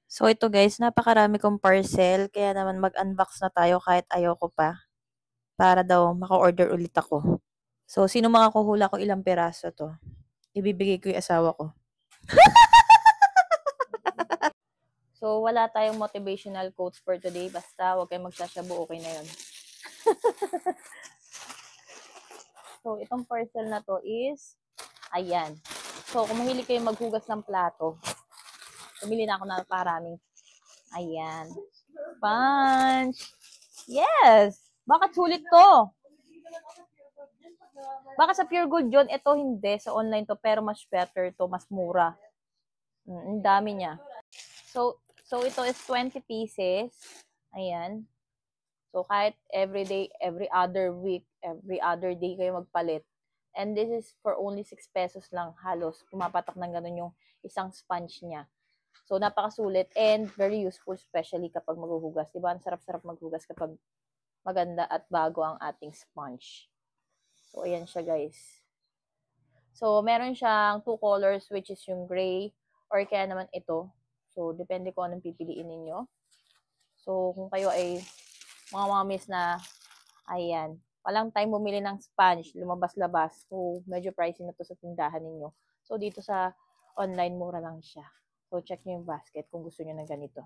So ito guys, napakarami kong parcel, kaya naman mag-unbox na tayo kahit ayoko pa, para daw maka-order ulit ako. So sino makakuhula ko ilang piraso 'to, ibibigay ko yung asawa ko. So wala tayong motivational quotes for today, basta wag kayong magsashabu, okay na yun. So itong parcel na to is, ayan. So kung mahilig kayo maghugas ng plato, pumili na ako ng paraming. Ayan. Sponge. Yes! Bakit sulit to? Baka sa Pure Gold yun, ito hindi. Sa online to, pero mas better to, mas mura. Ang dami niya. So ito is 20 pieces. Ayan. So kahit every day, every other week, every other day kayo magpalit. And this is for only 6 pesos lang halos. Pumapatak ng ganun yung isang sponge niya. So napakasulit and very useful, especially kapag maghuhugas. Diba? Ang sarap-sarap maghugas kapag maganda at bago ang ating sponge. So ayan siya guys. So meron siyang 2 colors, which is yung gray or kaya naman ito. So depende kung anong pipiliin ninyo. So kung kayo ay mga mommies na, ayan, walang time bumili ng sponge, lumabas-labas. So medyo pricey na to sa tindahan ninyo. So dito sa online, mura lang siya. So check nyo yung basket kung gusto nyo ng ganito.